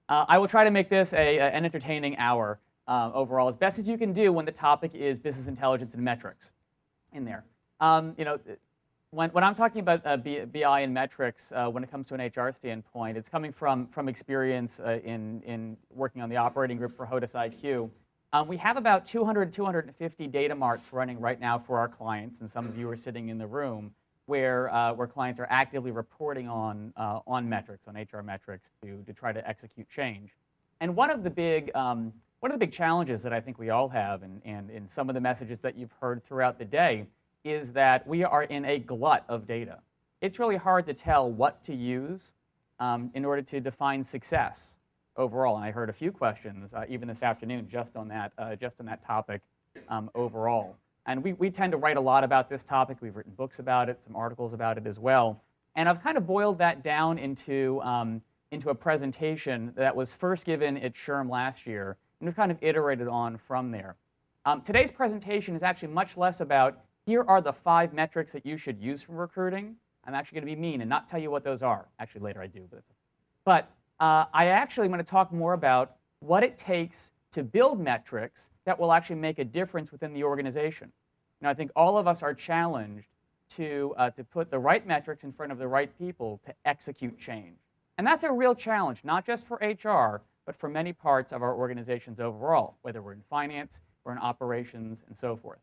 I will try to make this an entertaining hour overall, as best as you can do when the topic is business intelligence and metrics in there. When I'm talking about BI and metrics, when it comes to an HR standpoint, it's coming from experience in working on the operating group for HOTUS IQ. We have about 200, 250 data marts running right now for our clients, and some of you are sitting in the room where clients are actively reporting on metrics, on HR metrics, to try to execute change. And one of the big challenges that I think we all have, and in some of the messages that you've heard throughout the day, is that we are in a glut of data. It's really hard to tell what to use in order to define success overall. And I heard a few questions even this afternoon just on that topic overall. And we tend to write a lot about this topic. We've written books about it, some articles about it as well. And I've kind of boiled that down into a presentation that was first given at SHRM last year, and we've kind of iterated on from there. Today's presentation is actually much less about, here are the 5 metrics that you should use for recruiting. I'm actually going to be mean and not tell you what those are. Actually, later I do. But I actually am going to talk more about what it takes to build metrics that will actually make a difference within the organization. I think all of us are challenged to put the right metrics in front of the right people to execute change. And that's a real challenge, not just for HR, but for many parts of our organizations overall, whether we're in finance or in operations and so forth.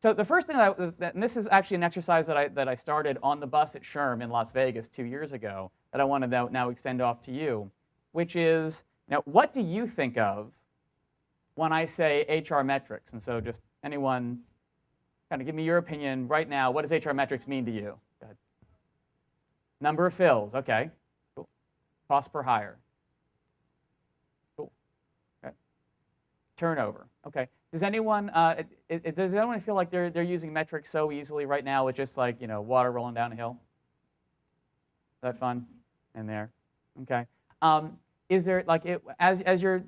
So the first thing, and this is actually an exercise that I started on the bus at SHRM in Las Vegas 2 years ago, that I want to now extend off to you, which is, what do you think of when I say HR metrics? And so just anyone kind of give me your opinion right now. What does HR metrics mean to you? Go ahead. Number of fills, okay. Cool. Cost per hire. Cool. Okay. Turnover, okay. Does anyone feel like they're using metrics so easily right now with just like, water rolling down a hill? Is that fun in there? Okay. Is there, like, as you're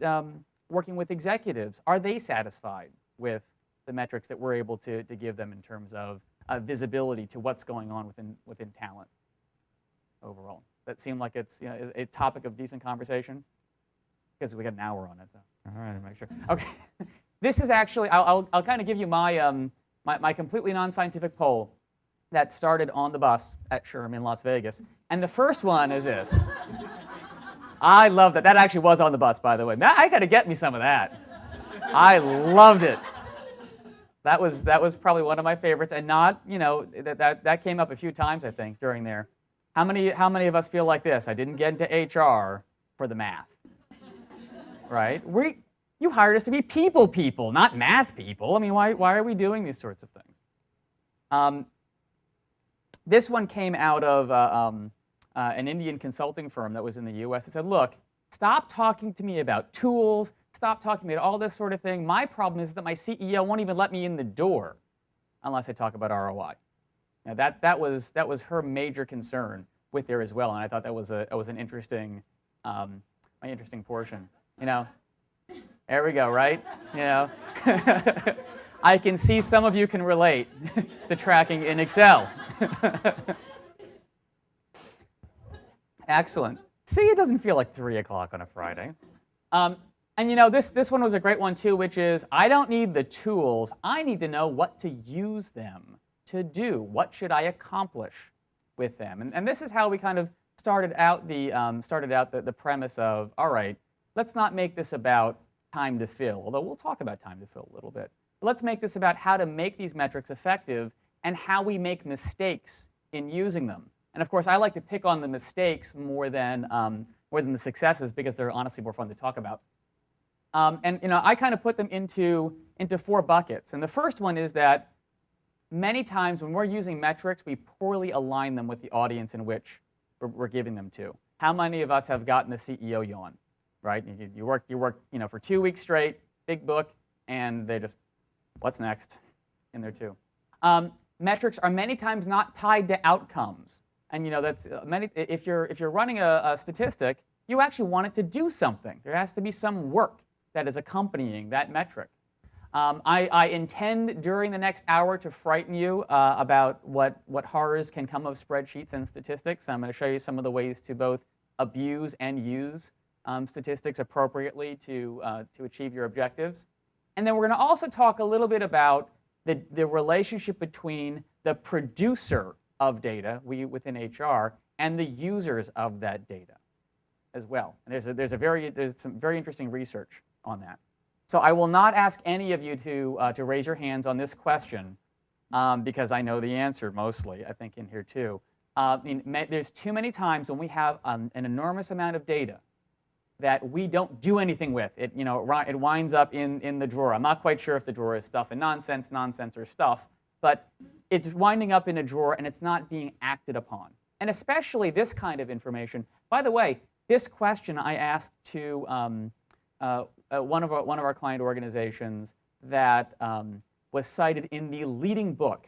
working with executives, are they satisfied with the metrics that we're able to give them in terms of visibility to what's going on within talent overall? That seem like it's a topic of decent conversation? Because we got an hour on it. So. All right, make sure. Okay. This is actually, I'll kind of give you my completely non-scientific poll that started on the bus at SHRM in Las Vegas. And the first one is this. I love that. That actually was on the bus, by the way. I got to get me some of that. I loved it. That was probably one of my favorites, and not, that came up a few times, I think, during there. How many of us feel like this? I didn't get into HR for the math, right? You hired us to be people, not math people. I mean, why are we doing these sorts of things? This one came out of an Indian consulting firm that was in the U.S. It said, look, stop talking to me about tools, stop talking to me about all this sort of thing. My problem is that my CEO won't even let me in the door unless I talk about ROI. Now that was her major concern with there as well, and I thought that was an interesting portion. There we go, right? I can see some of you can relate to tracking in Excel. Excellent. See, it doesn't feel like 3 o'clock on a Friday. And this one was a great one too, which is, I don't need the tools. I need to know what to use them to do. What should I accomplish with them? And this is how we kind of started out the premise of, all right, let's not make this about time to fill, although we'll talk about time to fill a little bit. But let's make this about how to make these metrics effective and how we make mistakes in using them. And of course, I like to pick on the mistakes more than the successes, because they're honestly more fun to talk about. I kind of put them into 4 buckets. And the first one is that many times when we're using metrics, we poorly align them with the audience in which we're giving them to. How many of us have gotten the CEO yawn, right? You work for 2 weeks straight, big book, and they just, what's next? In there too. Metrics are many times not tied to outcomes. And that's if you're running a statistic, you actually want it to do something. There has to be some work that is accompanying that metric. I intend during the next hour to frighten you about what horrors can come of spreadsheets and statistics. I'm going to show you some of the ways to both abuse and use statistics appropriately to achieve your objectives. And then we're going to also talk a little bit about the relationship between the producer of data, we within HR, and the users of that data as well. And there's some very interesting research on that. So I will not ask any of you to raise your hands on this question because I know the answer mostly, I think in here too. There's too many times when we have an enormous amount of data that we don't do anything with. It winds up in the drawer. I'm not quite sure if the drawer is stuff and nonsense or stuff, but it's winding up in a drawer and it's not being acted upon. And especially this kind of information. By the way, this question I asked to one of our client organizations that was cited in the leading book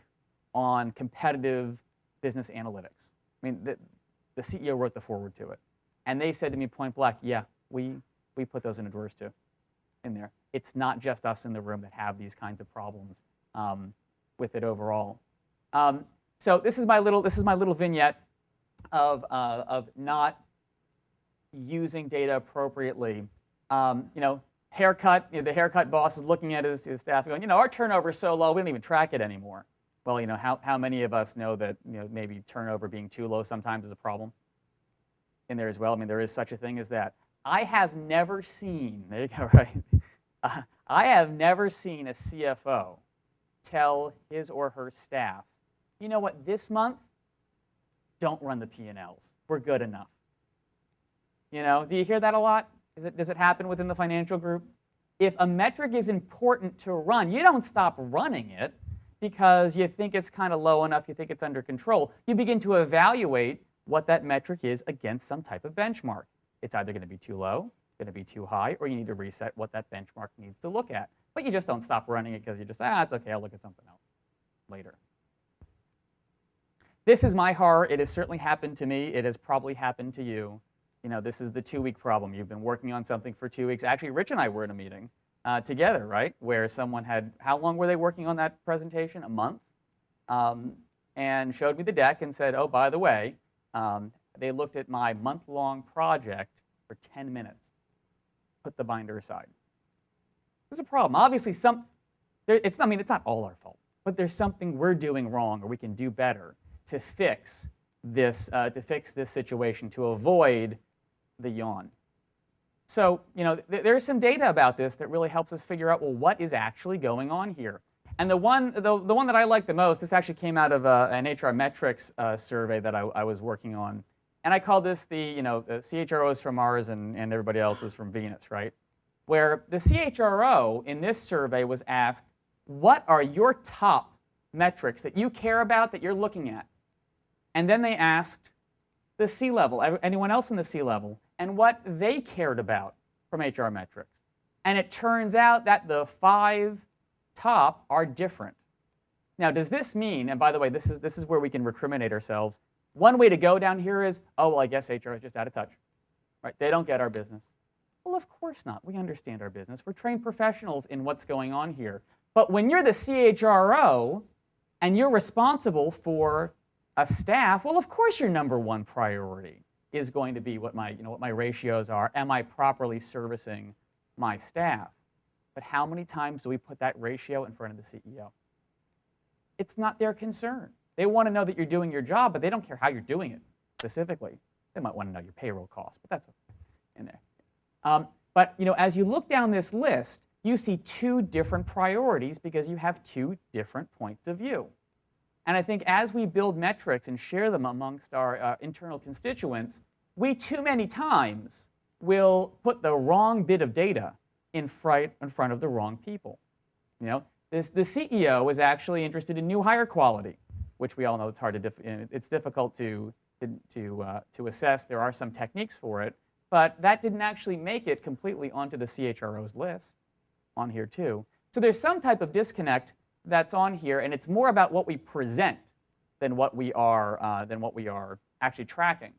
on competitive business analytics. I mean, the CEO wrote the foreword to it. And they said to me point blank, yeah, we put those in the drawers too, in there. It's not just us in the room that have these kinds of problems with it overall. So this is my little vignette of not using data appropriately. Haircut. The haircut boss is looking at his staff going, our turnover is so low we don't even track it anymore. Well, how many of us know that maybe turnover being too low sometimes is a problem in there as well? I mean, there is such a thing as that. I have never seen, there you go, right? I have never seen a CFO tell his or her staff, you know what, this month, don't run the P&Ls. We're good enough. Do you hear that a lot? Does it happen within the financial group? If a metric is important to run, you don't stop running it because you think it's kind of low enough, you think it's under control. You begin to evaluate what that metric is against some type of benchmark. It's either going to be too low, going to be too high, or you need to reset what that benchmark needs to look at. But you just don't stop running it because you just, it's okay, I'll look at something else later. This is my horror. It has certainly happened to me. It has probably happened to you. This is the 2-week problem. You've been working on something for 2 weeks. Actually, Rich and I were in a meeting together, right? Where someone had, how long were they working on that presentation? A month? And showed me the deck and said, oh, by the way, they looked at my month-long project for 10 minutes. Put the binder aside. There's a problem. Obviously, it's not all our fault, but there's something we're doing wrong or we can do better to fix this situation, to avoid the yawn. So, there's some data about this that really helps us figure out, well, what is actually going on here? And the one that I like the most, this actually came out of an HR metrics survey that I was working on. And I call this the CHRO is from Mars and everybody else is from Venus, right? Where the CHRO in this survey was asked, what are your top metrics that you care about that you're looking at? And then they asked the C-level, anyone else in the C-level, and what they cared about from HR metrics. And it turns out that the 5 top are different. Now, does this mean, and by the way, this is where we can recriminate ourselves. One way to go down here is, oh, well, I guess HR is just out of touch. Right? They don't get our business. Well, of course not. We understand our business. We're trained professionals in what's going on here. But when you're the CHRO and you're responsible for a staff, well, of course your number one priority is going to be what my ratios are. Am I properly servicing my staff? But how many times do we put that ratio in front of the CEO? It's not their concern. They want to know that you're doing your job, but they don't care how you're doing it specifically. They might want to know your payroll costs, but that's okay in there. But as you look down this list, you see 2 different priorities because you have 2 different points of view. And I think as we build metrics and share them amongst our internal constituents, we too many times will put the wrong bit of data in front of the wrong people. The CEO is actually interested in new hire quality, which we all know it's difficult to assess. There are some techniques for it, but that didn't actually make it completely onto the CHRO's list on here too. So there's some type of disconnect that's on here, and it's more about what we present than what we are actually tracking.